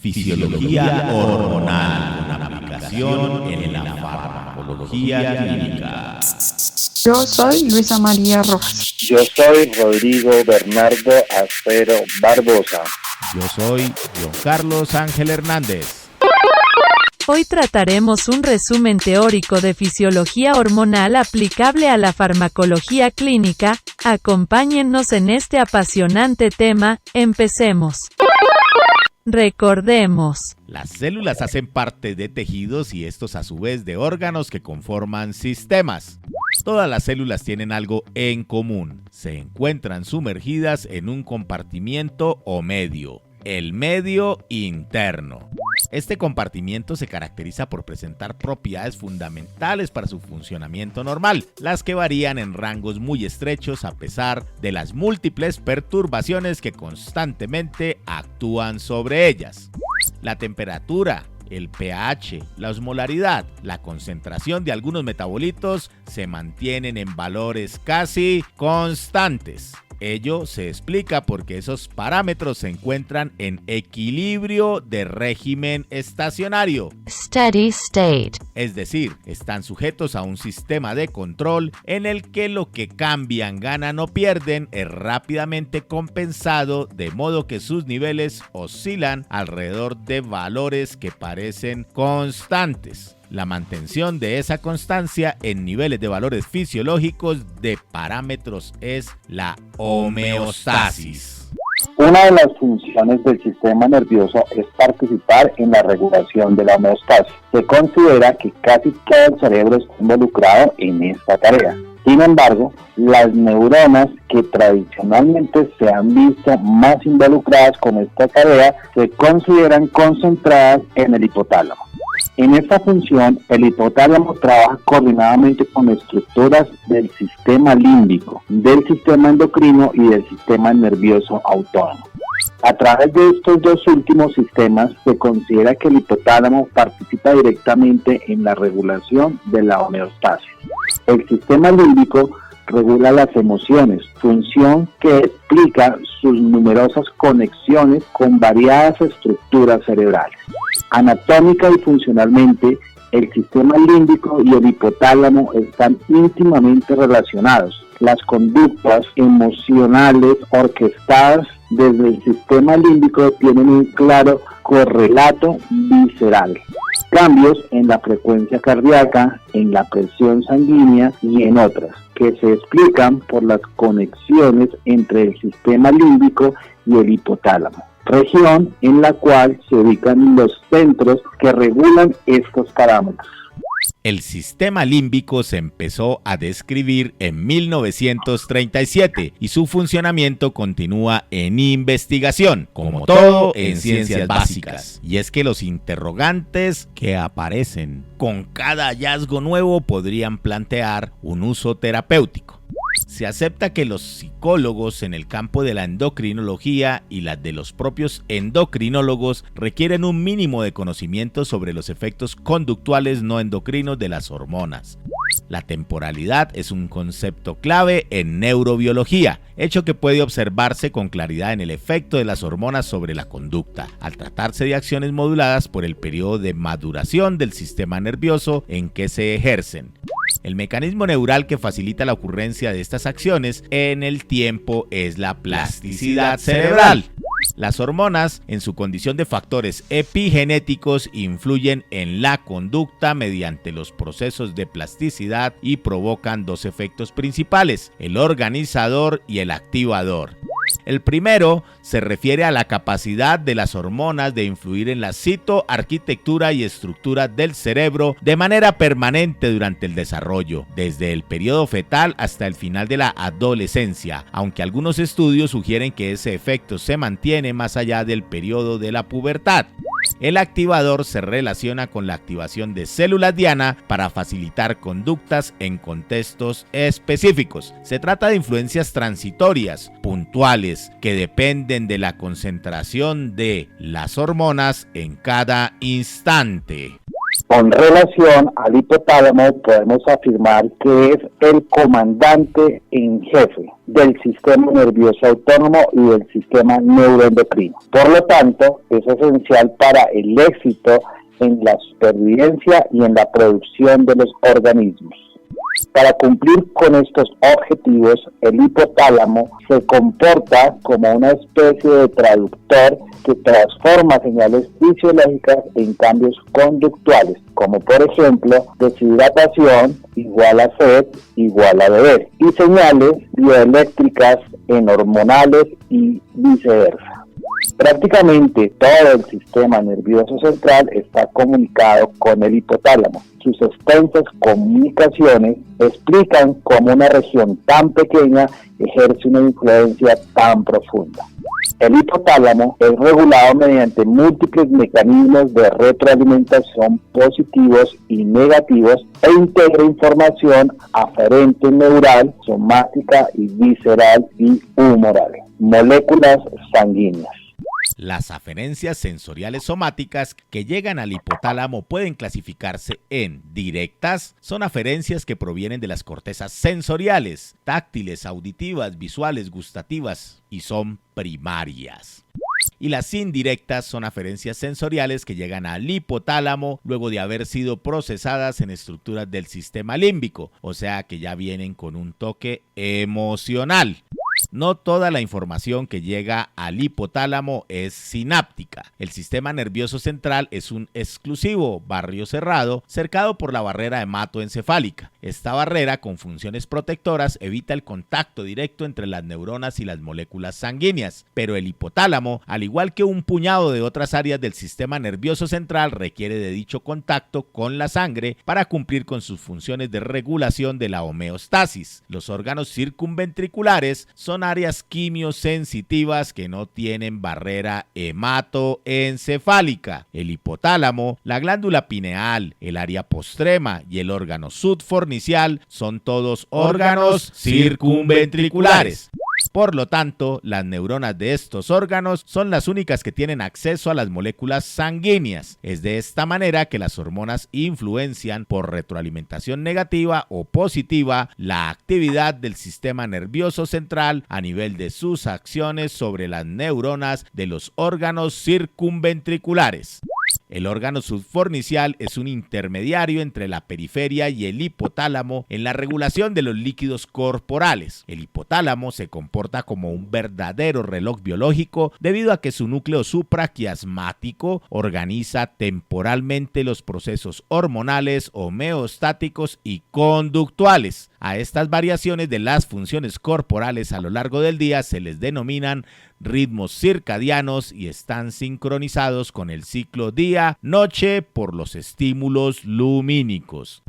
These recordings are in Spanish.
Fisiología hormonal con aplicación en la farmacología clínica. Yo soy Luisa María Rojas. Yo soy Rodrigo Bernardo Acero Barbosa. Yo soy John Carlos Ángel Hernández. Hoy trataremos un resumen teórico de fisiología hormonal aplicable a la farmacología clínica. Acompáñennos en este apasionante tema. Empecemos. Recordemos. Las células hacen parte de tejidos y estos a su vez de órganos que conforman sistemas. Todas las células tienen algo en común. Se encuentran sumergidas en un compartimiento o medio, el medio interno. Este compartimiento se caracteriza por presentar propiedades fundamentales para su funcionamiento normal, las que varían en rangos muy estrechos a pesar de las múltiples perturbaciones que constantemente actúan sobre ellas. La temperatura, el pH, la osmolaridad, la concentración de algunos metabolitos se mantienen en valores casi constantes. Ello se explica porque esos parámetros se encuentran en equilibrio de régimen estacionario. Steady state. Es decir, están sujetos a un sistema de control en el que lo que cambian, ganan o pierden es rápidamente compensado, de modo que sus niveles oscilan alrededor de valores que parecen constantes. La mantención de esa constancia en niveles de valores fisiológicos de parámetros es la homeostasis. Una de las funciones del sistema nervioso es participar en la regulación de la homeostasis. Se considera que casi todo el cerebro está involucrado en esta tarea. Sin embargo, las neuronas que tradicionalmente se han visto más involucradas con esta tarea se consideran concentradas en el hipotálamo. En esta función, el hipotálamo trabaja coordinadamente con estructuras del sistema límbico, del sistema endocrino y del sistema nervioso autónomo. A través de estos dos últimos sistemas, se considera que el hipotálamo participa directamente en la regulación de la homeostasis. El sistema límbico regula las emociones, función que explica sus numerosas conexiones con variadas estructuras cerebrales. Anatómica y funcionalmente, el sistema límbico y el hipotálamo están íntimamente relacionados. Las conductas emocionales orquestadas desde el sistema límbico tienen un claro correlato visceral. Cambios en la frecuencia cardíaca, en la presión sanguínea y en otras, que se explican por las conexiones entre el sistema límbico y el hipotálamo, región en la cual se ubican los centros que regulan estos parámetros. El sistema límbico se empezó a describir en 1937 y su funcionamiento continúa en investigación, como todo en ciencias básicas. Y es que los interrogantes que aparecen con cada hallazgo nuevo podrían plantear un uso terapéutico. Se acepta que los psicólogos en el campo de la endocrinología y las de los propios endocrinólogos requieren un mínimo de conocimiento sobre los efectos conductuales no endocrinos de las hormonas. La temporalidad es un concepto clave en neurobiología, hecho que puede observarse con claridad en el efecto de las hormonas sobre la conducta, al tratarse de acciones moduladas por el periodo de maduración del sistema nervioso en que se ejercen. El mecanismo neural que facilita la ocurrencia de estas acciones en el tiempo es la plasticidad cerebral. Las hormonas, en su condición de factores epigenéticos, influyen en la conducta mediante los procesos de plasticidad y provocan dos efectos principales, el organizador y el activador. El primero se refiere a la capacidad de las hormonas de influir en la citoarquitectura y estructura del cerebro de manera permanente durante el desarrollo, desde el periodo fetal hasta el final de la adolescencia, aunque algunos estudios sugieren que ese efecto se mantiene más allá del periodo de la pubertad. El activador se relaciona con la activación de células diana para facilitar conductas en contextos específicos. Se trata de influencias transitorias, puntuales, que dependen de la concentración de las hormonas en cada instante. Con relación al hipotálamo, podemos afirmar que es el comandante en jefe del sistema nervioso autónomo y del sistema neuroendocrino. Por lo tanto, es esencial para el éxito en la supervivencia y en la producción de los organismos. Para cumplir con estos objetivos, el hipotálamo se comporta como una especie de traductor que transforma señales fisiológicas en cambios conductuales, como por ejemplo deshidratación igual a sed igual a beber, y señales bioeléctricas en hormonales y viceversa. Prácticamente todo el sistema nervioso central está comunicado con el hipotálamo. Sus extensas comunicaciones explican cómo una región tan pequeña ejerce una influencia tan profunda. El hipotálamo es regulado mediante múltiples mecanismos de retroalimentación positivos y negativos e integra información aferente neural, somática y visceral y humoral, moléculas sanguíneas. Las aferencias sensoriales somáticas que llegan al hipotálamo pueden clasificarse en directas, son aferencias que provienen de las cortezas sensoriales, táctiles, auditivas, visuales, gustativas y son primarias. Y las indirectas son aferencias sensoriales que llegan al hipotálamo luego de haber sido procesadas en estructuras del sistema límbico, o sea que ya vienen con un toque emocional. No toda la información que llega al hipotálamo es sináptica. El sistema nervioso central es un exclusivo barrio cerrado cercado por la barrera hematoencefálica. Esta barrera, con funciones protectoras, evita el contacto directo entre las neuronas y las moléculas sanguíneas. Pero el hipotálamo, al igual que un puñado de otras áreas del sistema nervioso central, requiere de dicho contacto con la sangre para cumplir con sus funciones de regulación de la homeostasis. Los órganos circunventriculares son áreas quimiosensitivas que no tienen barrera hematoencefálica. El hipotálamo, la glándula pineal, el área postrema y el órgano subfornicial son todos órganos circunventriculares. Por lo tanto, las neuronas de estos órganos son las únicas que tienen acceso a las moléculas sanguíneas. Es de esta manera que las hormonas influencian por retroalimentación negativa o positiva la actividad del sistema nervioso central a nivel de sus acciones sobre las neuronas de los órganos circunventriculares. El órgano subfornicial es un intermediario entre la periferia y el hipotálamo en la regulación de los líquidos corporales. El hipotálamo se comporta como un verdadero reloj biológico debido a que su núcleo supraquiasmático organiza temporalmente los procesos hormonales, homeostáticos y conductuales. A estas variaciones de las funciones corporales a lo largo del día se les denominan ritmos circadianos y están sincronizados con el ciclo día-noche por los estímulos lumínicos.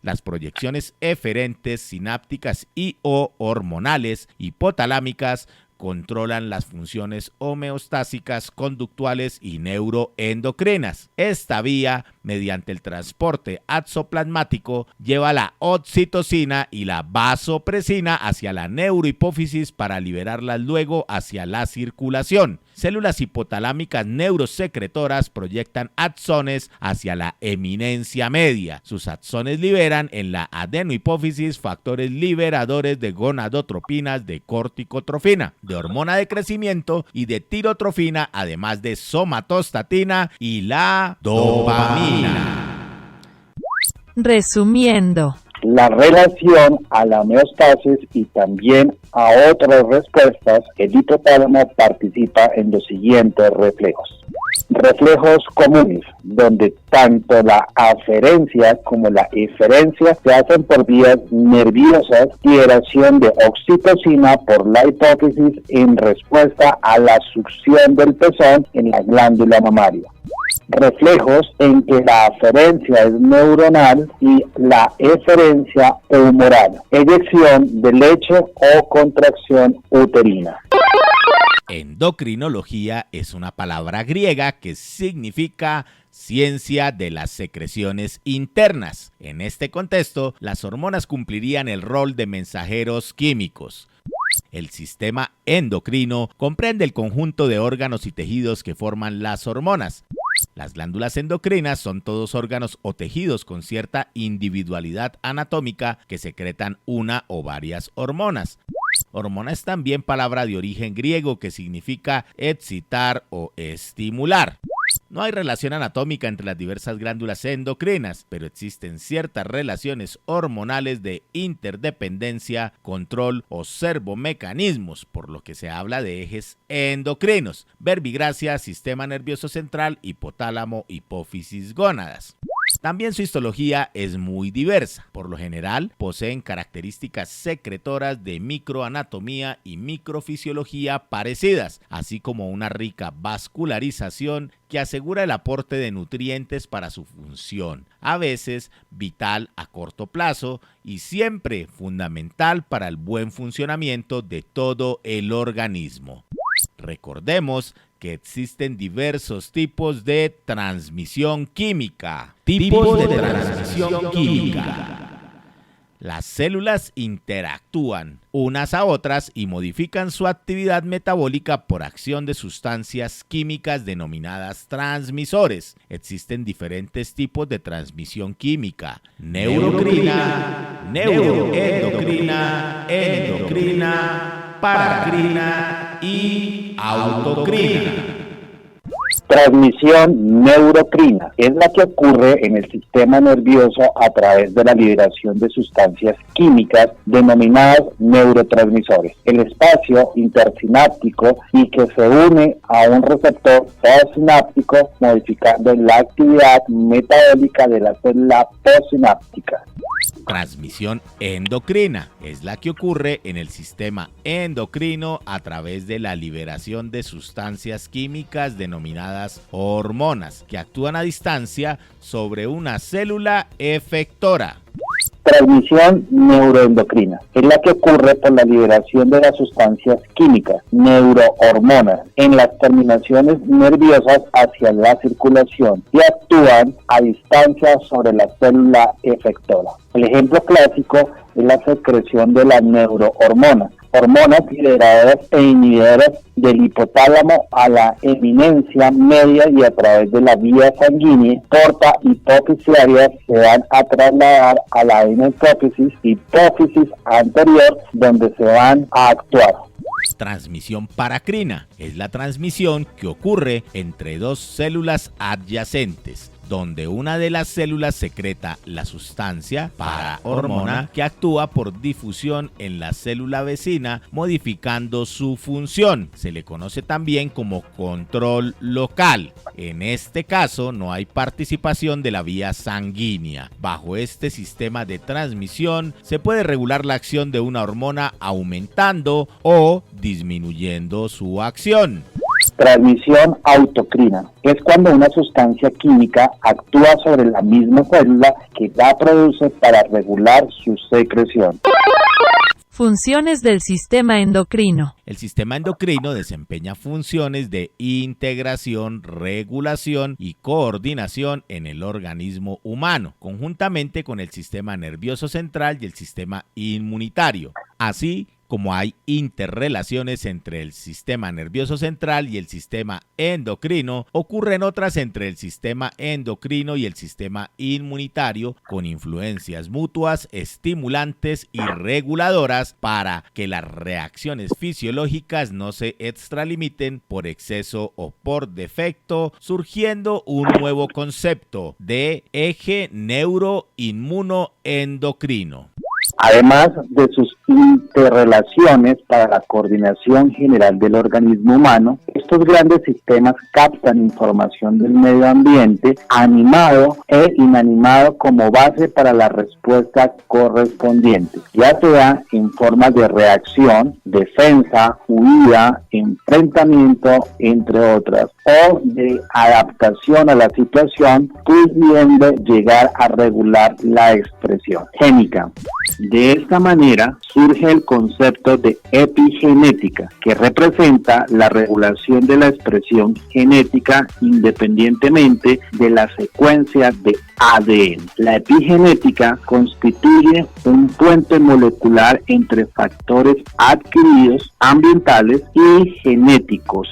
Las proyecciones eferentes, sinápticas y o hormonales hipotalámicas controlan las funciones homeostásicas, conductuales y neuroendocrinas. Esta vía, mediante el transporte axoplasmático, lleva la oxitocina y la vasopresina hacia la neurohipófisis para liberarlas luego hacia la circulación. Células hipotalámicas neurosecretoras proyectan axones hacia la eminencia media. Sus axones liberan en la adenohipófisis factores liberadores de gonadotropinas, de corticotrofina, de hormona de crecimiento y de tirotrofina, además de somatostatina y la dopamina. Resumiendo, La relación a la homeostasis y también a otras respuestas, el hipotálamo participa en los siguientes reflejos. Reflejos comunes, donde tanto la aferencia como la eferencia se hacen por vías nerviosas, liberación de oxitocina por la hipófisis en respuesta a la succión del pezón en la glándula mamaria. Reflejos en que la aferencia es neuronal y la eferencia humoral, eyección de leche o contracción uterina. Endocrinología es una palabra griega que significa ciencia de las secreciones internas. En este contexto, las hormonas cumplirían el rol de mensajeros químicos. El sistema endocrino comprende el conjunto de órganos y tejidos que forman las hormonas. Las glándulas endocrinas son todos órganos o tejidos con cierta individualidad anatómica que secretan una o varias hormonas. Hormona es también palabra de origen griego que significa excitar o estimular. No hay relación anatómica entre las diversas glándulas endocrinas, pero existen ciertas relaciones hormonales de interdependencia, control o servomecanismos, por lo que se habla de ejes endocrinos: verbigracia, sistema nervioso central, hipotálamo, hipófisis, gónadas. También su histología es muy diversa. Por lo general, poseen características secretoras de microanatomía y microfisiología parecidas, así como una rica vascularización que asegura el aporte de nutrientes para su función, a veces vital a corto plazo y siempre fundamental para el buen funcionamiento de todo el organismo. Recordemos que existen diversos tipos de transmisión química. Tipos de transmisión química. Las células interactúan unas a otras y modifican su actividad metabólica por acción de sustancias químicas denominadas transmisores. Existen diferentes tipos de transmisión química: neurocrina, neuroendocrina, endocrina, paracrina y autocrina. Transmisión neurocrina es la que ocurre en el sistema nervioso a través de la liberación de sustancias químicas denominadas neurotransmisores. El espacio intersináptico y que se une a un receptor postsináptico, modificando la actividad metabólica de la célula postsináptica. Transmisión endocrina es la que ocurre en el sistema endocrino a través de la liberación de sustancias químicas denominadas hormonas, que actúan a distancia sobre una célula efectora. Transmisión neuroendocrina es la que ocurre por la liberación de las sustancias químicas, neurohormonas, en las terminaciones nerviosas hacia la circulación y actúan a distancia sobre la célula efectora. El ejemplo clásico es la secreción de las neurohormonas, hormonas liberadoras e inhibidoras del hipotálamo a la eminencia media y a través de la vía sanguínea porta hipofisiaria se van a trasladar a la hipófisis anterior, donde se van a actuar. Transmisión paracrina es la transmisión que ocurre entre dos células adyacentes, donde una de las células secreta la sustancia parahormona que actúa por difusión en la célula vecina, modificando su función. Se le conoce también como control local. En este caso no hay participación de la vía sanguínea. Bajo este sistema de transmisión se puede regular la acción de una hormona aumentando o disminuyendo su acción. Transmisión autocrina es cuando una sustancia química actúa sobre la misma célula que la produce para regular su secreción. Funciones del sistema endocrino. El sistema endocrino desempeña funciones de integración, regulación y coordinación en el organismo humano, conjuntamente con el sistema nervioso central y el sistema inmunitario. Así como hay interrelaciones entre el sistema nervioso central y el sistema endocrino, ocurren otras entre el sistema endocrino y el sistema inmunitario, con influencias mutuas, estimulantes y reguladoras para que las reacciones fisiológicas no se extralimiten por exceso o por defecto, surgiendo un nuevo concepto de eje neuroinmunoendocrino. Además de sus interrelaciones para la coordinación general del organismo humano, estos grandes sistemas captan información del medio ambiente, animado e inanimado, como base para la respuesta correspondiente, ya sea en forma de reacción, defensa, huida, enfrentamiento, entre otras, o de adaptación a la situación, pudiendo llegar a regular la expresión génica. De esta manera surge el el concepto de epigenética, que representa la regulación de la expresión genética independientemente de la secuencia de ADN. La epigenética constituye un puente molecular entre factores adquiridos, ambientales y genéticos.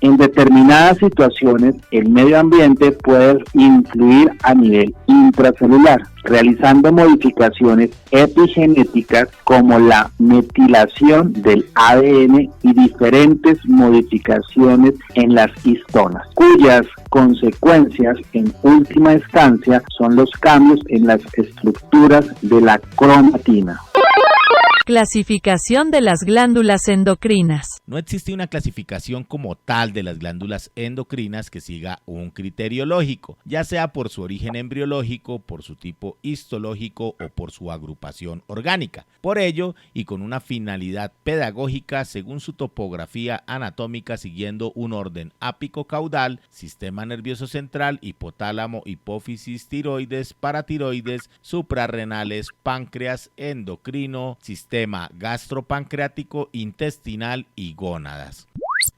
En determinadas situaciones, el medio ambiente puede influir a nivel intracelular, realizando modificaciones epigenéticas como la metilación del ADN y diferentes modificaciones en las histonas, cuyas consecuencias en última instancia son los cambios en las estructuras de la cromatina. Clasificación de las glándulas endocrinas. No existe una clasificación como tal de las glándulas endocrinas que siga un criterio lógico, ya sea por su origen embriológico, por su tipo histológico o por su agrupación orgánica. Por ello, y con una finalidad pedagógica, según su topografía anatómica, siguiendo un orden ápico-caudal, sistema nervioso central, hipotálamo, hipófisis, tiroides, paratiroides, suprarrenales, páncreas, endocrino, sistema gastropancreático, intestinal y gónadas.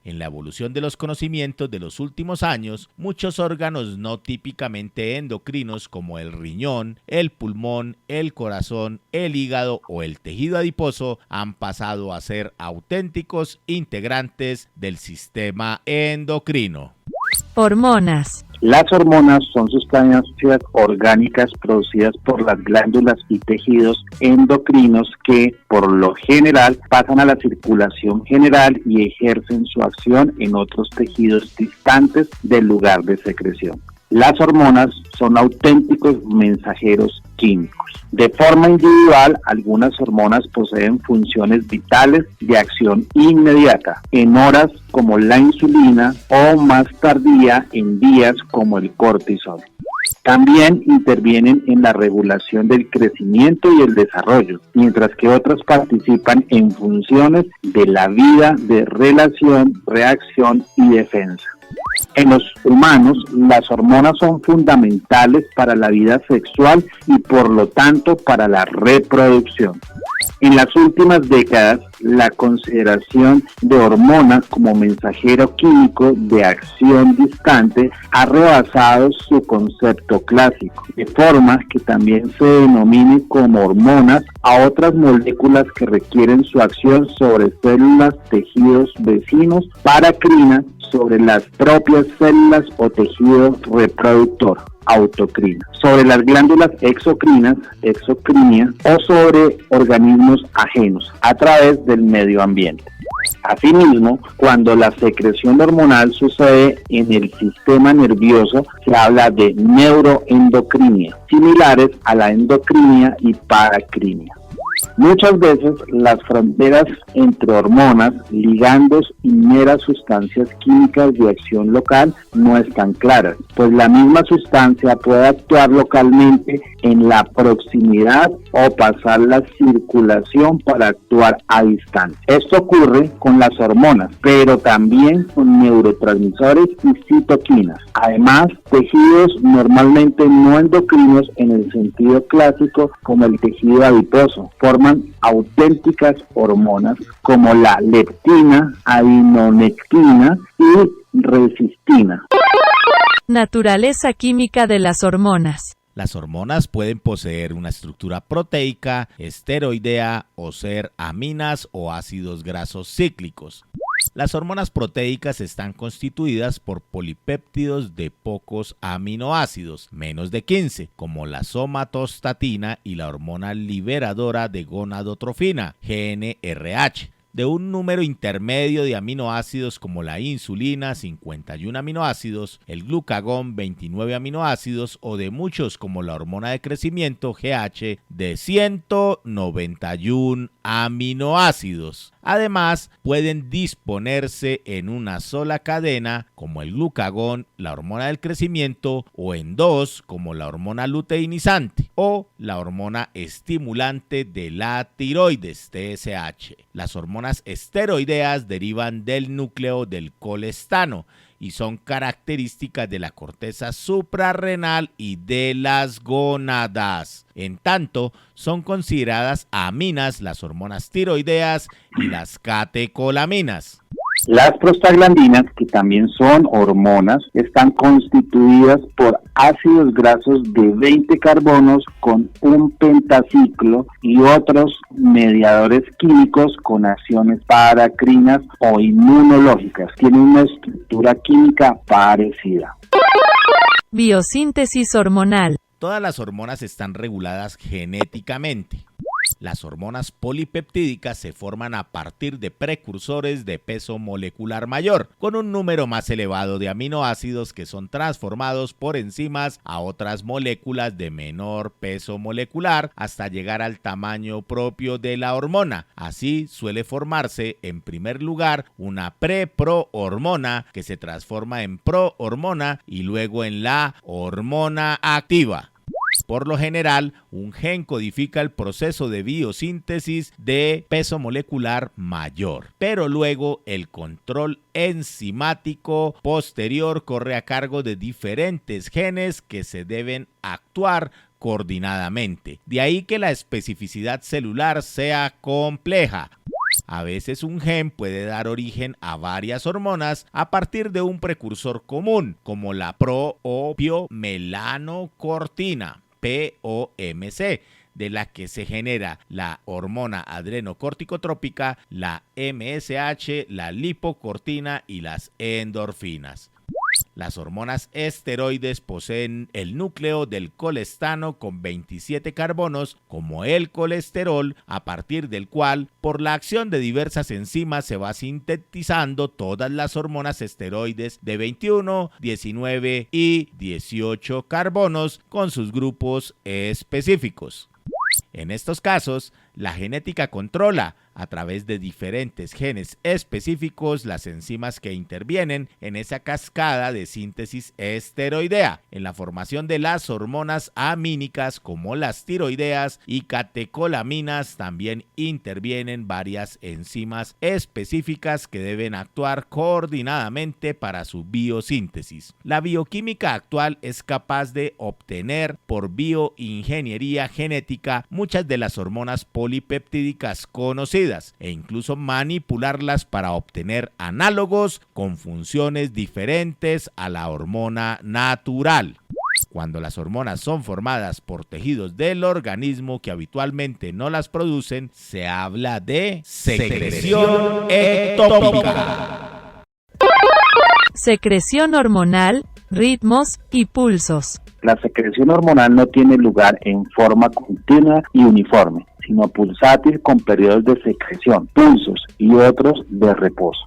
En la evolución de los conocimientos de los últimos años, muchos órganos no típicamente endocrinos como el riñón, el pulmón, el corazón, el hígado o el tejido adiposo han pasado a ser auténticos integrantes del sistema endocrino. Hormonas. Las hormonas son sustancias orgánicas producidas por las glándulas y tejidos endocrinos que, por lo general, pasan a la circulación general y ejercen su acción en otros tejidos distantes del lugar de secreción. Las hormonas son auténticos mensajeros químicos. De forma individual, algunas hormonas poseen funciones vitales de acción inmediata, en horas como la insulina o más tardía en días como el cortisol. También intervienen en la regulación del crecimiento y el desarrollo, mientras que otras participan en funciones de la vida de relación, reacción y defensa. En los humanos, las hormonas son fundamentales para la vida sexual y por lo tanto para la reproducción. En las últimas décadas, la consideración de hormonas como mensajero químico de acción distante ha rebasado su concepto clásico, de forma que también se denomine como hormonas a otras moléculas que requieren su acción sobre células, tejidos vecinos, paracrina, sobre las propias células o tejido reproductor, autocrina, sobre las glándulas exocrinas, exocrinia, o sobre organismos ajenos a través del medio ambiente. Asimismo, cuando la secreción hormonal sucede en el sistema nervioso, se habla de neuroendocrinia, similares a la endocrinia y paracrinia. Muchas veces las fronteras entre hormonas, ligandos y meras sustancias químicas de acción local no están claras, pues la misma sustancia puede actuar localmente en la proximidad o pasar la circulación para actuar a distancia. Esto ocurre con las hormonas, pero también con neurotransmisores y citoquinas. Además, tejidos normalmente no endocrinos en el sentido clásico, como el tejido adiposo, forman auténticas hormonas como la leptina, adinonectina y resistina. Naturaleza química de las hormonas. Las hormonas pueden poseer una estructura proteica, esteroidea o ser aminas o ácidos grasos cíclicos. Las hormonas proteicas están constituidas por polipéptidos de pocos aminoácidos, menos de 15, como la somatostatina y la hormona liberadora de gonadotrofina, GnRH. De un número intermedio de aminoácidos como la insulina, 51 aminoácidos, el glucagón, 29 aminoácidos, o de muchos como la hormona de crecimiento, GH, de 191 aminoácidos. Además, pueden disponerse en una sola cadena, como el glucagón, la hormona del crecimiento, o en dos, como la hormona luteinizante, o la hormona estimulante de la tiroides, TSH. Las hormonas esteroideas derivan del núcleo del colestano y son características de la corteza suprarrenal y de las gónadas. En tanto, son consideradas aminas las hormonas tiroideas y las catecolaminas. Las prostaglandinas, que también son hormonas, están constituidas por ácidos grasos de 20 carbonos con un pentaciclo y otros mediadores químicos con acciones paracrinas o inmunológicas. Tienen una estructura química parecida. Biosíntesis hormonal. Todas las hormonas están reguladas genéticamente. Las hormonas polipeptídicas se forman a partir de precursores de peso molecular mayor, con un número más elevado de aminoácidos que son transformados por enzimas a otras moléculas de menor peso molecular hasta llegar al tamaño propio de la hormona. Así suele formarse en primer lugar una preprohormona que se transforma en prohormona y luego en la hormona activa. Por lo general, un gen codifica el proceso de biosíntesis de peso molecular mayor, pero luego el control enzimático posterior corre a cargo de diferentes genes que se deben actuar coordinadamente. De ahí que la especificidad celular sea compleja. A veces un gen puede dar origen a varias hormonas a partir de un precursor común, como la proopiomelanocortina, POMC, de la que se genera la hormona adrenocorticotrópica, la MSH, la lipocortina y las endorfinas. Las hormonas esteroides poseen el núcleo del colestano con 27 carbonos, como el colesterol, a partir del cual, por la acción de diversas enzimas, se va sintetizando todas las hormonas esteroides de 21, 19 y 18 carbonos con sus grupos específicos. En estos casos, la genética controla, a través de diferentes genes específicos, las enzimas que intervienen en esa cascada de síntesis esteroidea, en la formación de las hormonas amínicas como las tiroideas y catecolaminas. También intervienen varias enzimas específicas que deben actuar coordinadamente para su biosíntesis. La bioquímica actual es capaz de obtener por bioingeniería genética muchas de las hormonas polipeptídicas conocidas e incluso manipularlas para obtener análogos con funciones diferentes a la hormona natural. Cuando las hormonas son formadas por tejidos del organismo que habitualmente no las producen, se habla de secreción ectópica. Secreción hormonal, ritmos y pulsos. La secreción hormonal no tiene lugar en forma continua y uniforme, sino pulsátil con periodos de secreción, pulsos y otros de reposo.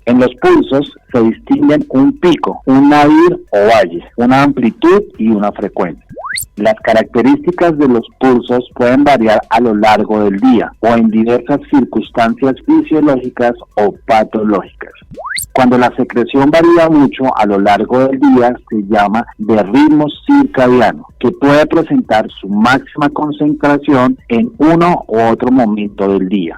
En los pulsos se distinguen un pico, un nadir o valle, una amplitud y una frecuencia. Las características de los pulsos pueden variar a lo largo del día o en diversas circunstancias fisiológicas o patológicas. Cuando la secreción varía mucho a lo largo del día, se llama de ritmo circadiano, que puede presentar su máxima concentración en uno u otro momento del día.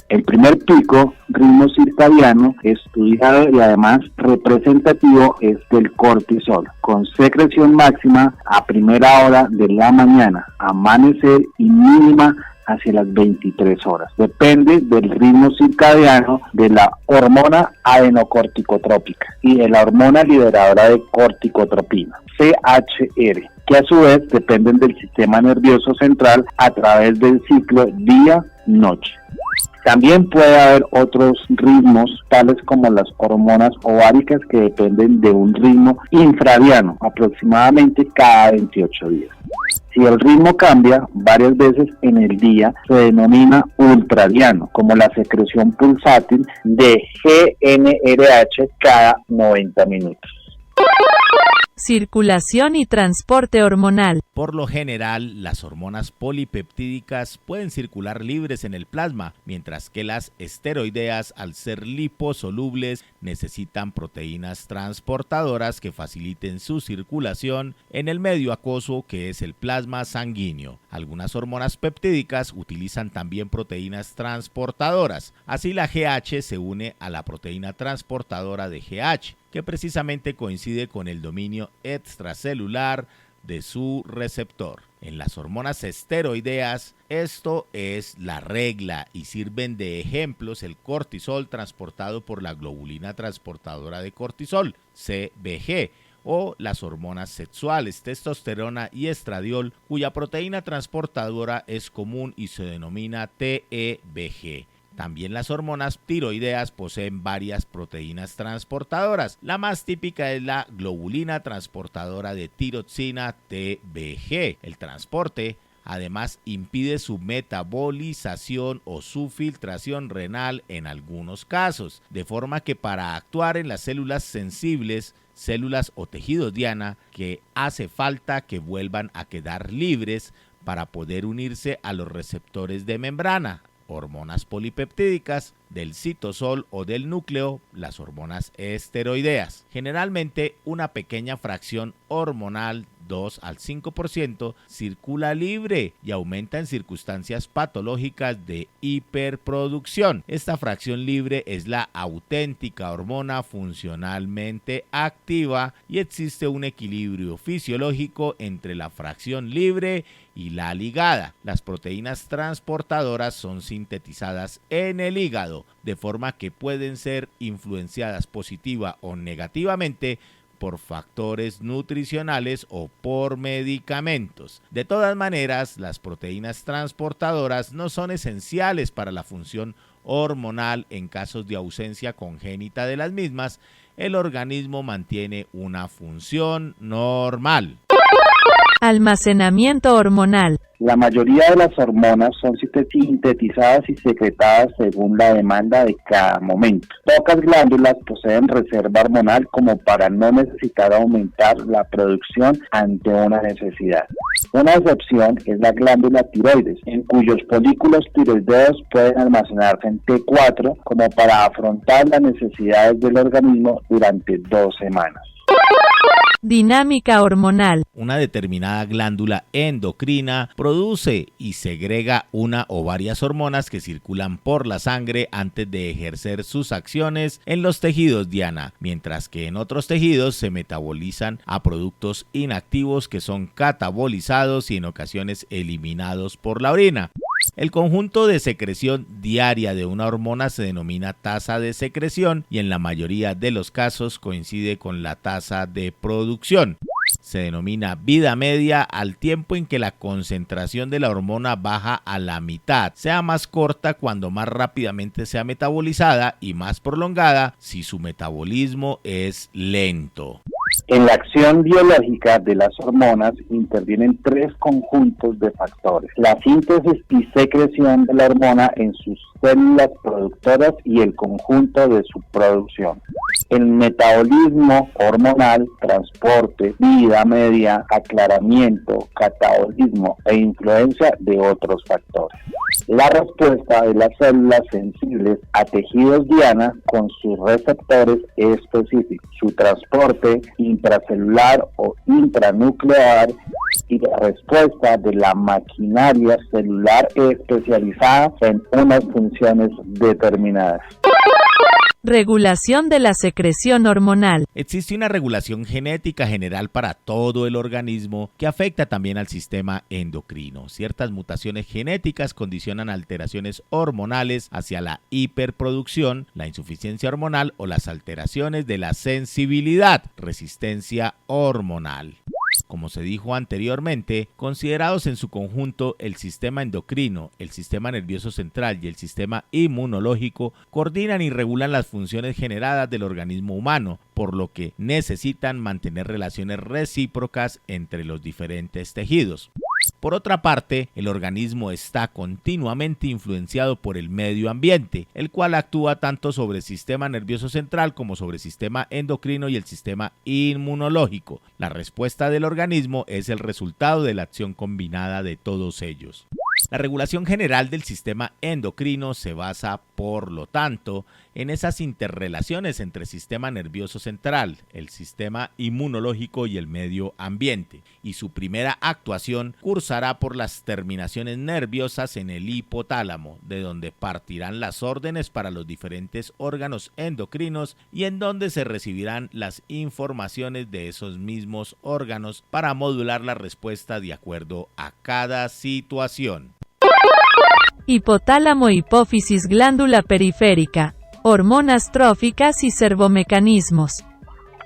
El primer pico, ritmo circadiano, estudiado y además representativo, es del cortisol, con secreción máxima a primera hora de la mañana, amanecer, y mínima hacia las 23 horas. Depende del ritmo circadiano de la hormona adenocorticotrópica y de la hormona liberadora de corticotropina, CHR, que a su vez dependen del sistema nervioso central a través del ciclo día-noche. También puede haber otros ritmos, tales como las hormonas ováricas, que dependen de un ritmo infradiano, aproximadamente cada 28 días. Si el ritmo cambia varias veces en el día, se denomina ultradiano, como la secreción pulsátil de GnRH cada 90 minutos. Circulación y transporte hormonal. Por lo general, las hormonas polipeptídicas pueden circular libres en el plasma, mientras que las esteroideas, al ser liposolubles, necesitan proteínas transportadoras que faciliten su circulación en el medio acuoso, que es el plasma sanguíneo. Algunas hormonas peptídicas utilizan también proteínas transportadoras. Así, la GH se une a la proteína transportadora de GH. que precisamente coincide con el dominio extracelular de su receptor. En las hormonas esteroideas, esto es la regla y sirven de ejemplos el cortisol transportado por la globulina transportadora de cortisol, CBG, o las hormonas sexuales, testosterona y estradiol, cuya proteína transportadora es común y se denomina TEBG. También las hormonas tiroideas poseen varias proteínas transportadoras. La más típica es la globulina transportadora de tiroxina TBG. El transporte además impide su metabolización o su filtración renal en algunos casos, de forma que para actuar en las células sensibles, células o tejidos diana, que hace falta que vuelvan a quedar libres para poder unirse a los receptores de membrana, hormonas polipeptídicas, del citosol o del núcleo, las hormonas esteroideas. Generalmente una pequeña fracción hormonal, 2 al 5%, circula libre y aumenta en circunstancias patológicas de hiperproducción. Esta fracción libre es la auténtica hormona funcionalmente activa y existe un equilibrio fisiológico entre la fracción libre y la ligada. Las proteínas transportadoras son sintetizadas en el hígado, de forma que pueden ser influenciadas positiva o negativamente por factores nutricionales o por medicamentos. De todas maneras, las proteínas transportadoras no son esenciales para la función hormonal. En casos de ausencia congénita de las mismas, el organismo mantiene una función normal. Almacenamiento hormonal. La mayoría de las hormonas son sintetizadas y secretadas según la demanda de cada momento. Pocas glándulas poseen reserva hormonal como para no necesitar aumentar la producción ante una necesidad. Una excepción es la glándula tiroides, en cuyos folículos tiroideos pueden almacenarse en T4 como para afrontar las necesidades del organismo durante 2 semanas. Dinámica hormonal. Una determinada glándula endocrina produce y segrega una o varias hormonas que circulan por la sangre antes de ejercer sus acciones en los tejidos diana, mientras que en otros tejidos se metabolizan a productos inactivos que son catabolizados y en ocasiones eliminados por la orina. El conjunto de secreción diaria de una hormona se denomina tasa de secreción y en la mayoría de los casos coincide con la tasa de producción. Se denomina vida media al tiempo en que la concentración de la hormona baja a la mitad, sea más corta cuando más rápidamente sea metabolizada y más prolongada si su metabolismo es lento. En la acción biológica de las hormonas intervienen 3 conjuntos de factores: la síntesis y secreción de la hormona en sus células productoras y el conjunto de su producción. El metabolismo hormonal, transporte, vida media, aclaramiento, catabolismo e influencia de otros factores. La respuesta de las células sensibles a tejidos diana con sus receptores específicos, su transporte intracelular o intranuclear y la respuesta de la maquinaria celular especializada en unas funciones determinadas. Regulación de la secreción hormonal. Existe una regulación genética general para todo el organismo que afecta también al sistema endocrino. Ciertas mutaciones genéticas condicionan alteraciones hormonales hacia la hiperproducción, la insuficiencia hormonal o las alteraciones de la sensibilidad, resistencia hormonal. Como se dijo anteriormente, considerados en su conjunto, el sistema endocrino, el sistema nervioso central y el sistema inmunológico coordinan y regulan las funciones generadas del organismo humano, por lo que necesitan mantener relaciones recíprocas entre los diferentes tejidos. Por otra parte, el organismo está continuamente influenciado por el medio ambiente, el cual actúa tanto sobre el sistema nervioso central como sobre el sistema endocrino y el sistema inmunológico. La respuesta del organismo es el resultado de la acción combinada de todos ellos. La regulación general del sistema endocrino se basa, por lo tanto, en esas interrelaciones entre el sistema nervioso central, el sistema inmunológico y el medio ambiente, y su primera actuación cursará por las terminaciones nerviosas en el hipotálamo, de donde partirán las órdenes para los diferentes órganos endocrinos y en donde se recibirán las informaciones de esos mismos órganos para modular la respuesta de acuerdo a cada situación. Hipotálamo, hipófisis, glándula periférica, hormonas tróficas y servomecanismos.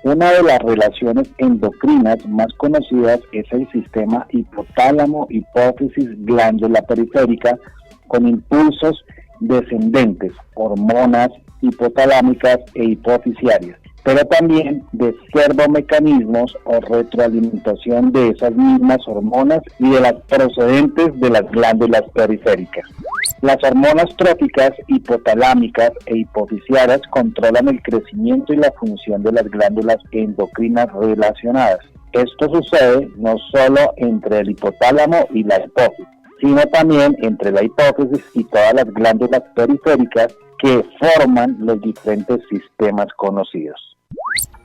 Una de las relaciones endocrinas más conocidas es el sistema hipotálamo, hipófisis, glándula periférica, con impulsos descendentes, hormonas hipotalámicas e hipofisiarias, pero también de servomecanismos o retroalimentación de esas mismas hormonas y de las procedentes de las glándulas periféricas. Las hormonas tróficas, hipotalámicas e hipofisiarias controlan el crecimiento y la función de las glándulas endocrinas relacionadas. Esto sucede no solo entre el hipotálamo y la hipófisis, sino también entre la hipófisis y todas las glándulas periféricas que forman los diferentes sistemas conocidos.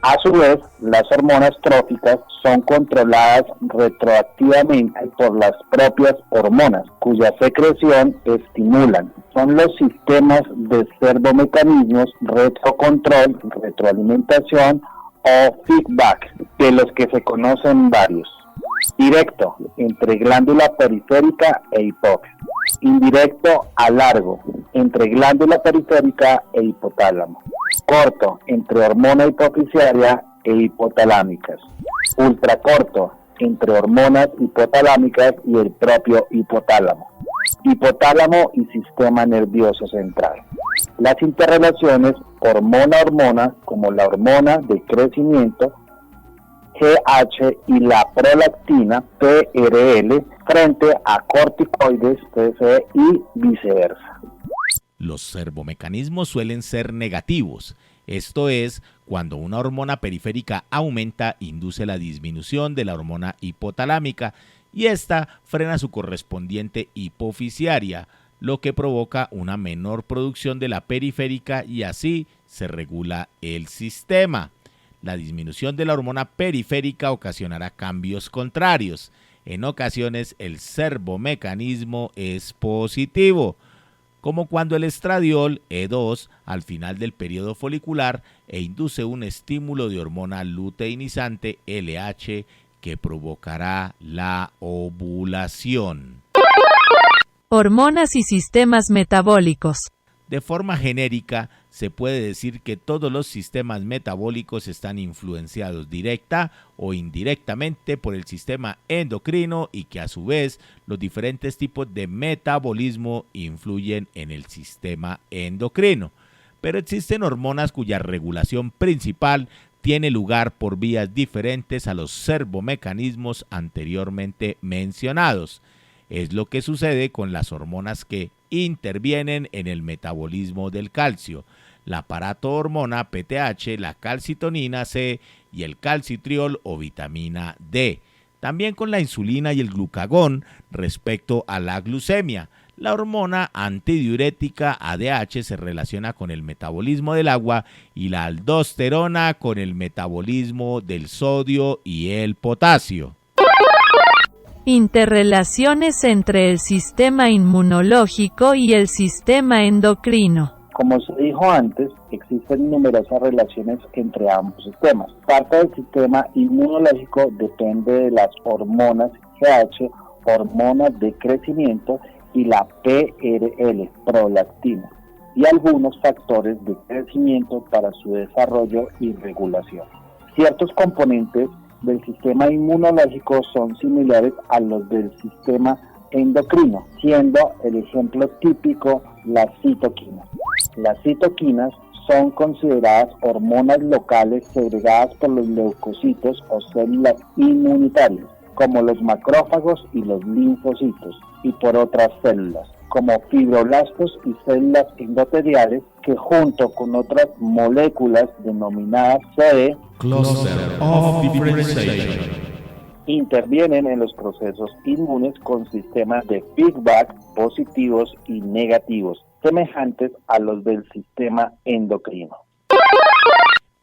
A su vez, las hormonas tróficas son controladas retroactivamente por las propias hormonas, cuya secreción estimulan. Son los sistemas de servomecanismos, retrocontrol, retroalimentación o feedback, de los que se conocen varios. Directo, entre glándula periférica e hipófisis. Indirecto a largo, entre glándula periférica e hipotálamo. Corto, entre hormona hipofisiaria e hipotalámicas. Ultracorto, entre hormonas hipotalámicas y el propio hipotálamo. Hipotálamo y sistema nervioso central. Las interrelaciones hormona-hormona, como la hormona de crecimiento, GH, y la prolactina, PRL, frente a corticoides, TCE, y viceversa. Los servomecanismos suelen ser negativos, esto es, cuando una hormona periférica aumenta, induce la disminución de la hormona hipotalámica y esta frena su correspondiente hipofisiaria, lo que provoca una menor producción de la periférica y así se regula el sistema. La disminución de la hormona periférica ocasionará cambios contrarios. En ocasiones el servomecanismo es positivo, como cuando el estradiol E2 al final del periodo folicular e induce un estímulo de hormona luteinizante LH que provocará la ovulación. Hormonas y sistemas metabólicos. De forma genérica, se puede decir que todos los sistemas metabólicos están influenciados directa o indirectamente por el sistema endocrino y que a su vez los diferentes tipos de metabolismo influyen en el sistema endocrino. Pero existen hormonas cuya regulación principal tiene lugar por vías diferentes a los servomecanismos anteriormente mencionados. Es lo que sucede con las hormonas que intervienen en el metabolismo del calcio, la paratohormona PTH, la calcitonina C y el calcitriol o vitamina D. También con la insulina y el glucagón respecto a la glucemia. La hormona antidiurética ADH se relaciona con el metabolismo del agua y la aldosterona con el metabolismo del sodio y el potasio. Interrelaciones entre el sistema inmunológico y el sistema endocrino. Como se dijo antes, existen numerosas relaciones entre ambos sistemas. Parte del sistema inmunológico depende de las hormonas GH, hormonas de crecimiento, y la PRL, prolactina, y algunos factores de crecimiento para su desarrollo y regulación. Ciertos componentes del sistema inmunológico son similares a los del sistema endocrino, siendo el ejemplo típico las citoquinas. Las citoquinas son consideradas hormonas locales segregadas por los leucocitos o células inmunitarias, como los macrófagos y los linfocitos, y por otras células, como fibroblastos y células endoteliales, que junto con otras moléculas denominadas CD, Cluster of Differentiation, intervienen en los procesos inmunes con sistemas de feedback positivos y negativos, semejantes a los del sistema endocrino.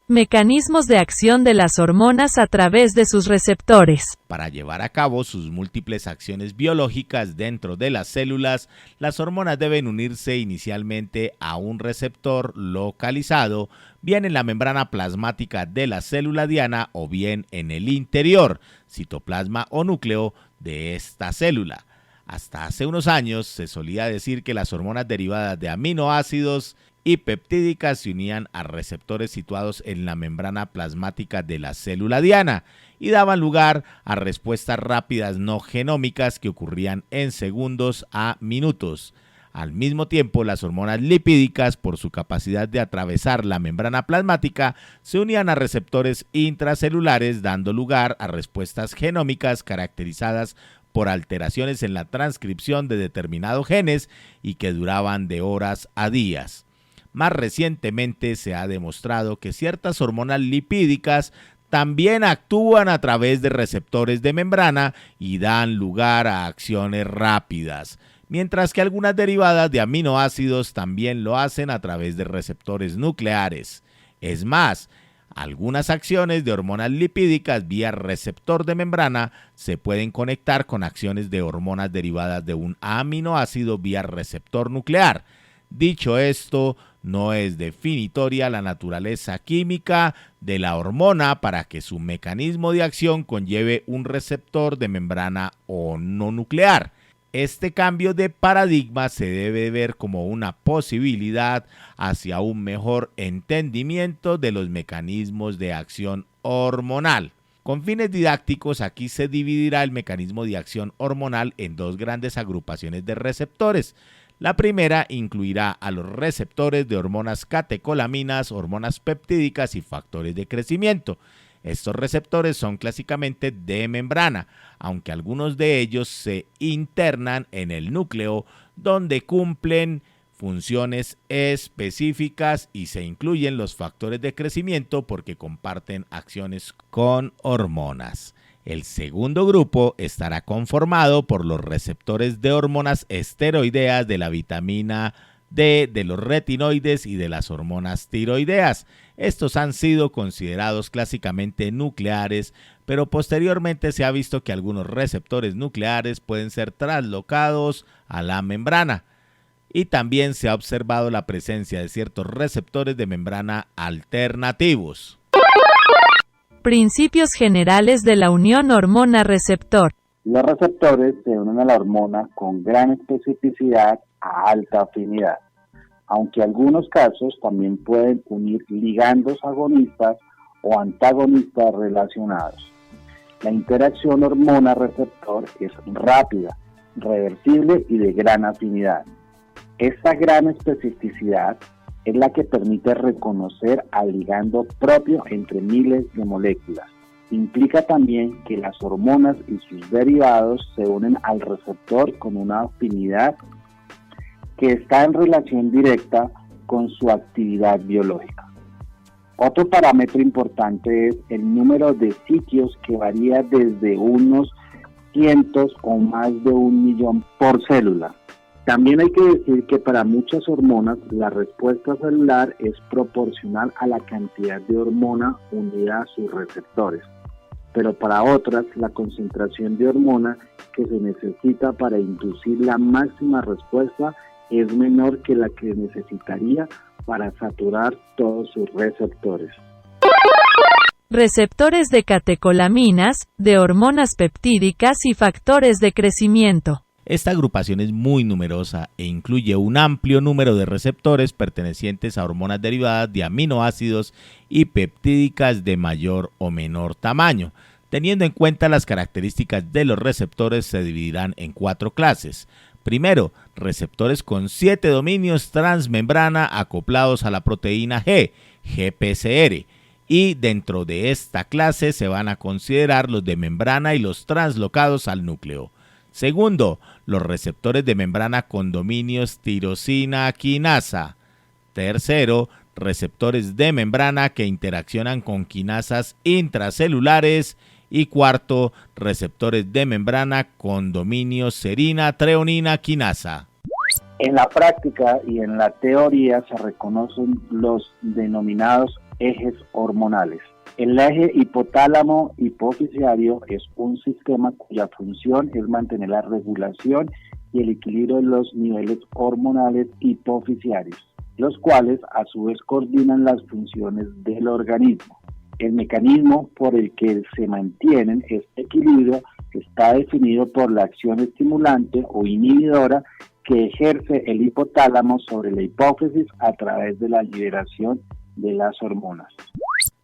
Mecanismos de acción de las hormonas a través de sus receptores. Para llevar a cabo sus múltiples acciones biológicas dentro de las células, las hormonas deben unirse inicialmente a un receptor localizado, bien en la membrana plasmática de la célula diana o bien en el interior, citoplasma o núcleo de esta célula. Hasta hace unos años se solía decir que las hormonas derivadas de aminoácidos y peptídicas se unían a receptores situados en la membrana plasmática de la célula diana y daban lugar a respuestas rápidas no genómicas que ocurrían en segundos a minutos. Al mismo tiempo, las hormonas lipídicas, por su capacidad de atravesar la membrana plasmática, se unían a receptores intracelulares, dando lugar a respuestas genómicas caracterizadas por alteraciones en la transcripción de determinados genes y que duraban de horas a días. Más recientemente se ha demostrado que ciertas hormonas lipídicas también actúan a través de receptores de membrana y dan lugar a acciones rápidas, mientras que algunas derivadas de aminoácidos también lo hacen a través de receptores nucleares. Es más, algunas acciones de hormonas lipídicas vía receptor de membrana se pueden conectar con acciones de hormonas derivadas de un aminoácido vía receptor nuclear. Dicho esto, no es definitoria la naturaleza química de la hormona para que su mecanismo de acción conlleve un receptor de membrana o no nuclear. Este cambio de paradigma se debe ver como una posibilidad hacia un mejor entendimiento de los mecanismos de acción hormonal. Con fines didácticos, aquí se dividirá el mecanismo de acción hormonal en dos grandes agrupaciones de receptores. La primera incluirá a los receptores de hormonas catecolaminas, hormonas peptídicas y factores de crecimiento. Estos receptores son clásicamente de membrana, aunque algunos de ellos se internan en el núcleo, donde cumplen funciones específicas y se incluyen los factores de crecimiento porque comparten acciones con hormonas. El segundo grupo estará conformado por los receptores de hormonas esteroideas de la vitamina D, de los retinoides y de las hormonas tiroideas. Estos han sido considerados clásicamente nucleares, pero posteriormente se ha visto que algunos receptores nucleares pueden ser traslocados a la membrana. Y también se ha observado la presencia de ciertos receptores de membrana alternativos. Principios generales de la unión hormona-receptor. Los receptores se unen a la hormona con gran especificidad a alta afinidad, aunque en algunos casos también pueden unir ligandos agonistas o antagonistas relacionados. La interacción hormona-receptor es rápida, reversible y de gran afinidad. Esta gran especificidad es la que permite reconocer al ligando propio entre miles de moléculas. Implica también que las hormonas y sus derivados se unen al receptor con una afinidad que está en relación directa con su actividad biológica. Otro parámetro importante es el número de sitios, que varía desde unos cientos o más de 1.000.000 por célula. También hay que decir que para muchas hormonas la respuesta celular es proporcional a la cantidad de hormona unida a sus receptores, pero para otras la concentración de hormona que se necesita para inducir la máxima respuesta es menor que la que necesitaría para saturar todos sus receptores. Receptores de catecolaminas, de hormonas peptídicas y factores de crecimiento. Esta agrupación es muy numerosa e incluye un amplio número de receptores pertenecientes a hormonas derivadas de aminoácidos y peptídicas de mayor o menor tamaño. Teniendo en cuenta las características de los receptores, se dividirán en 4 clases. Primero, receptores con 7 dominios transmembrana acoplados a la proteína G, GPCR, y dentro de esta clase se van a considerar los de membrana y los translocados al núcleo. Segundo, los receptores de membrana con dominios tirosina quinasa. Tercero, receptores de membrana que interaccionan con quinasas intracelulares. Y cuarto, receptores de membrana con dominio serina treonina quinasa. En la práctica y en la teoría se reconocen los denominados ejes hormonales. El eje hipotálamo-hipofisiario es un sistema cuya función es mantener la regulación y el equilibrio de los niveles hormonales hipofisiarios, los cuales a su vez coordinan las funciones del organismo. El mecanismo por el que se mantienen este equilibrio está definido por la acción estimulante o inhibidora que ejerce el hipotálamo sobre la hipófisis a través de la liberación de las hormonas.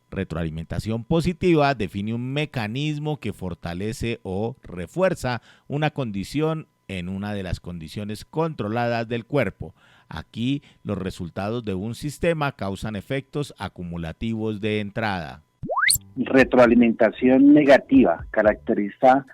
Retroalimentación positiva define un mecanismo que fortalece o refuerza una condición en una de las condiciones controladas del cuerpo. Aquí, los resultados de un sistema causan efectos acumulativos de entrada. Retroalimentación negativa caracteriza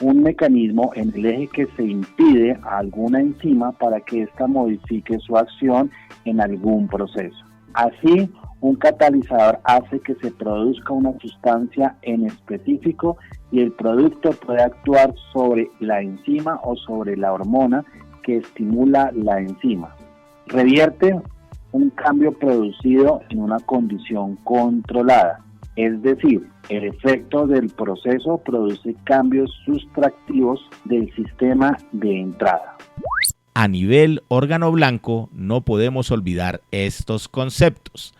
un mecanismo en el eje que se impide a alguna enzima para que ésta modifique su acción en algún proceso. Así, un catalizador hace que se produzca una sustancia en específico y el producto puede actuar sobre la enzima o sobre la hormona que estimula la enzima. Revierte un cambio producido en una condición controlada, es decir, el efecto del proceso produce cambios sustractivos del sistema de entrada. A nivel órgano blanco, no podemos olvidar estos conceptos.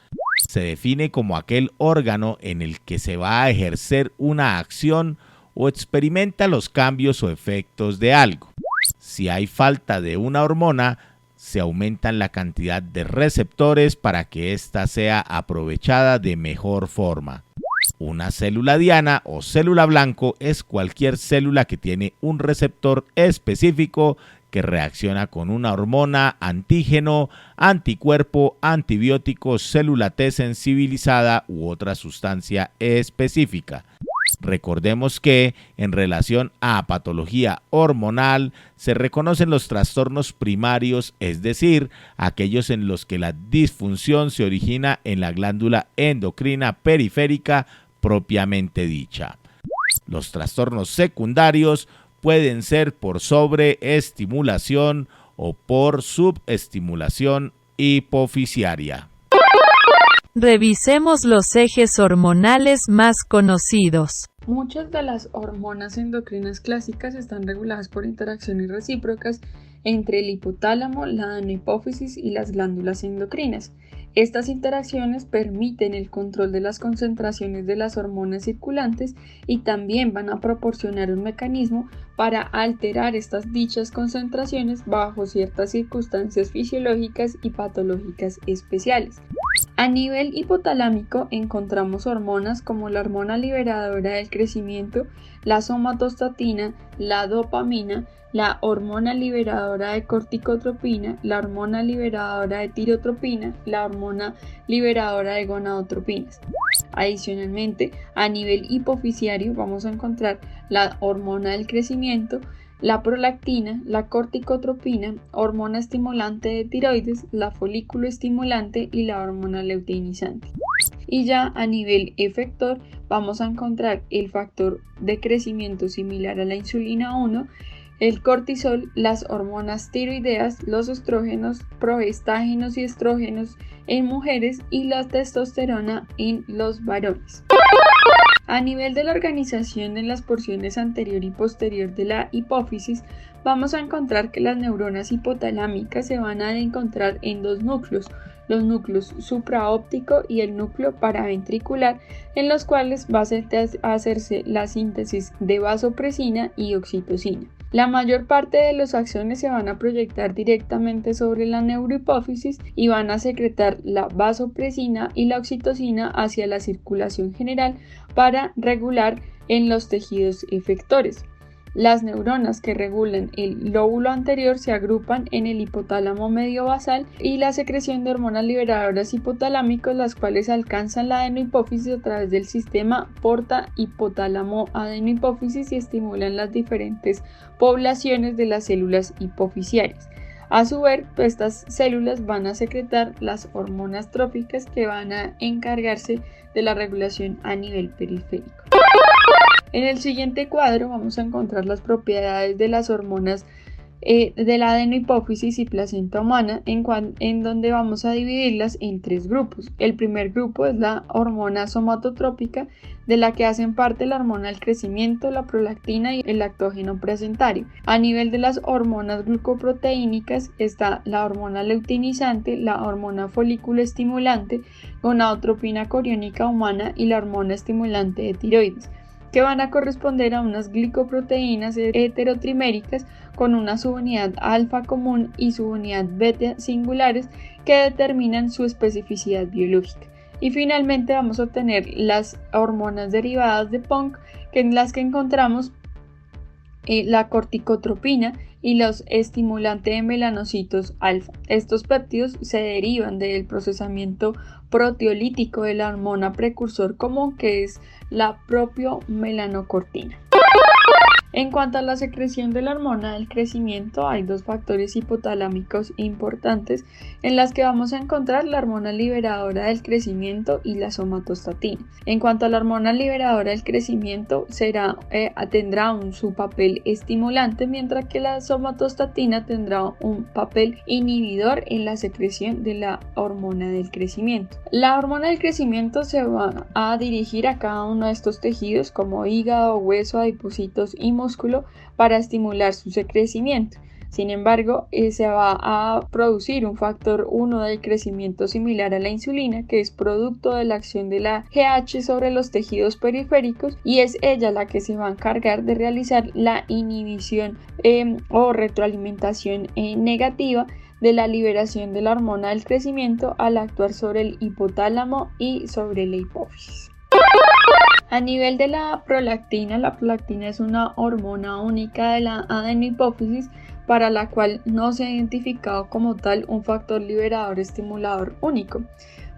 Se define como aquel órgano en el que se va a ejercer una acción o experimenta los cambios o efectos de algo. Si hay falta de una hormona, se aumenta la cantidad de receptores para que ésta sea aprovechada de mejor forma. Una célula diana o célula blanco es cualquier célula que tiene un receptor específico que reacciona con una hormona, antígeno, anticuerpo, antibiótico, célula T sensibilizada u otra sustancia específica. Recordemos que en relación a patología hormonal se reconocen los trastornos primarios, es decir, aquellos en los que la disfunción se origina en la glándula endocrina periférica propiamente dicha. Los trastornos secundarios pueden ser por sobreestimulación o por subestimulación hipofisiaria. Revisemos los ejes hormonales más conocidos. Muchas de las hormonas endocrinas clásicas están reguladas por interacciones recíprocas entre el hipotálamo, la adenohipófisis y las glándulas endocrinas. Estas interacciones permiten el control de las concentraciones de las hormonas circulantes y también van a proporcionar un mecanismo para alterar estas dichas concentraciones bajo ciertas circunstancias fisiológicas y patológicas especiales. A nivel hipotalámico encontramos hormonas como la hormona liberadora del crecimiento, la somatostatina, la dopamina, la hormona liberadora de corticotropina, la hormona liberadora de tirotropina, la hormona liberadora de gonadotropinas. Adicionalmente, a nivel hipofisiario vamos a encontrar la hormona del crecimiento, la prolactina, la corticotropina, hormona estimulante de tiroides, la folículo estimulante y la hormona luteinizante. Y ya a nivel efector vamos a encontrar el factor de crecimiento similar a la insulina 1, el cortisol, las hormonas tiroideas, los estrógenos, progestágenos y estrógenos en mujeres y la testosterona en los varones. A nivel de la organización en las porciones anterior y posterior de la hipófisis, vamos a encontrar que las neuronas hipotalámicas se van a encontrar en dos núcleos, los núcleos supraóptico y el núcleo paraventricular, en los cuales va a hacerse la síntesis de vasopresina y oxitocina. La mayor parte de los axones se van a proyectar directamente sobre la neurohipófisis y van a secretar la vasopresina y la oxitocina hacia la circulación general para regular en los tejidos efectores. Las neuronas que regulan el lóbulo anterior se agrupan en el hipotálamo medio basal y la secreción de hormonas liberadoras hipotalámicos, las cuales alcanzan la adenohipófisis a través del sistema porta hipotálamo adenohipófisis y estimulan las diferentes poblaciones de las células hipofisiarias. A su vez, estas células van a secretar las hormonas tróficas que van a encargarse de la regulación a nivel periférico. En el siguiente cuadro vamos a encontrar las propiedades de las hormonas de la adenohipófisis y placenta humana, en donde vamos a dividirlas en 3 grupos. El primer grupo es la hormona somatotrópica, de la que hacen parte la hormona del crecimiento, la prolactina y el lactógeno placentario. A nivel de las hormonas glucoproteínicas está la hormona luteinizante, la hormona folículo estimulante, gonadotropina coriónica humana y la hormona estimulante de tiroides, que van a corresponder a unas glicoproteínas heterotriméricas con una subunidad alfa común y subunidad beta singulares que determinan su especificidad biológica. Y finalmente vamos a obtener las hormonas derivadas de PONC, en las que encontramos la corticotropina y los estimulantes de melanocitos alfa. Estos péptidos se derivan del procesamiento proteolítico de la hormona precursor común, que es la propiomelanocortina. En cuanto a la secreción de la hormona del crecimiento, hay 2 factores hipotalámicos importantes en las que vamos a encontrar la hormona liberadora del crecimiento y la somatostatina. En cuanto a la hormona liberadora del crecimiento, tendrá su papel estimulante, mientras que la somatostatina tendrá un papel inhibidor en la secreción de la hormona del crecimiento. La hormona del crecimiento se va a dirigir a cada uno de estos tejidos como hígado, hueso, adipocitos y músculo para estimular su crecimiento. Sin embargo, se va a producir un factor 1 del crecimiento similar a la insulina, que es producto de la acción de la GH sobre los tejidos periféricos, y es ella la que se va a encargar de realizar la inhibición o retroalimentación negativa de la liberación de la hormona del crecimiento al actuar sobre el hipotálamo y sobre la hipófisis. A nivel de la prolactina es una hormona única de la adenohipófisis para la cual no se ha identificado como tal un factor liberador estimulador único.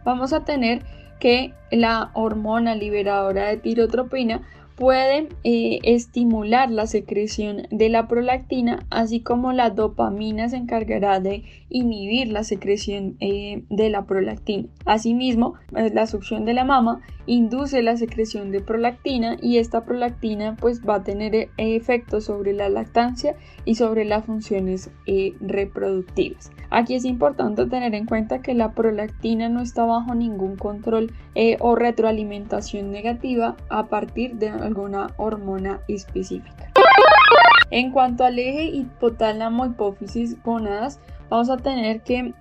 Vamos a tener que la hormona liberadora de tirotropina puede estimular la secreción de la prolactina, así como la dopamina se encargará de inhibir la secreción de la prolactina. Asimismo, la succión de la mama induce la secreción de prolactina, y esta prolactina pues va a tener efectos sobre la lactancia y sobre las funciones reproductivas. Aquí es importante tener en cuenta que la prolactina no está bajo ningún control o retroalimentación negativa a partir de alguna hormona específica. En cuanto al eje hipotálamo hipófisis gónadas, vamos a tener que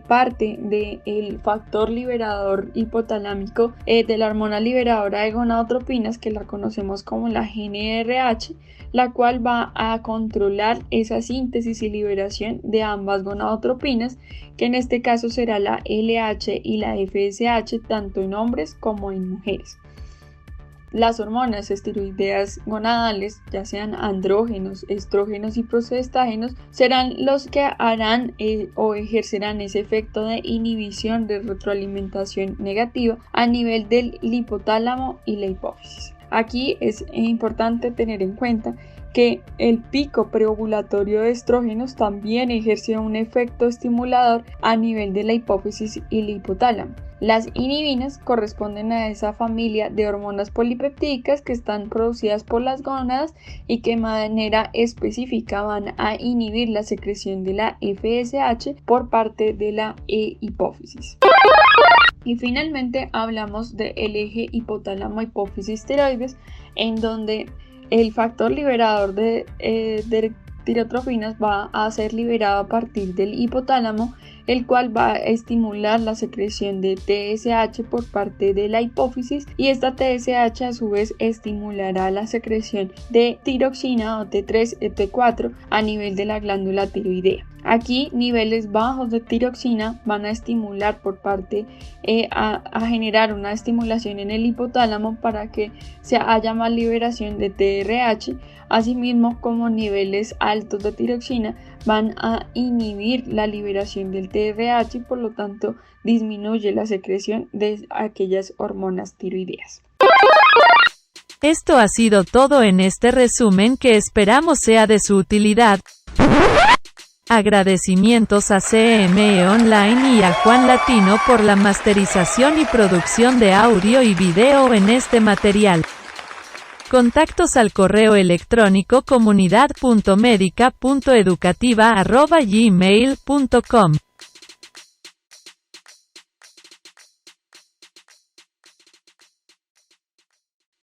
parte del factor liberador hipotalámico de la hormona liberadora de gonadotropinas, que la conocemos como la GnRH, la cual va a controlar esa síntesis y liberación de ambas gonadotropinas, que en este caso será la LH y la FSH, tanto en hombres como en mujeres. Las hormonas esteroideas gonadales, ya sean andrógenos, estrógenos y progestágenos, serán los que harán o ejercerán ese efecto de inhibición de retroalimentación negativa a nivel del hipotálamo y la hipófisis. Aquí es importante tener en cuenta que el pico preovulatorio de estrógenos también ejerce un efecto estimulador a nivel de la hipófisis y el hipotálamo. Las inhibinas corresponden a esa familia de hormonas polipeptídicas que están producidas por las gónadas y que de manera específica van a inhibir la secreción de la FSH por parte de la hipófisis. Y finalmente hablamos del eje hipotálamo hipófisis tiroides, en donde el factor liberador de tirotropinas va a ser liberado a partir del hipotálamo, el cual va a estimular la secreción de TSH por parte de la hipófisis, y esta TSH a su vez estimulará la secreción de tiroxina o T3 y T4 a nivel de la glándula tiroidea. Aquí niveles bajos de tiroxina van a estimular por parte a generar una estimulación en el hipotálamo para que haya más liberación de TRH, asimismo como niveles altos de tiroxina van a inhibir la liberación del TRH y por lo tanto disminuye la secreción de aquellas hormonas tiroideas. Esto ha sido todo en este resumen que esperamos sea de su utilidad. Agradecimientos a CME Online y a Juan Latino por la masterización y producción de audio y video en este material. Contactos al correo electrónico comunidad.medica.educativa@gmail.com.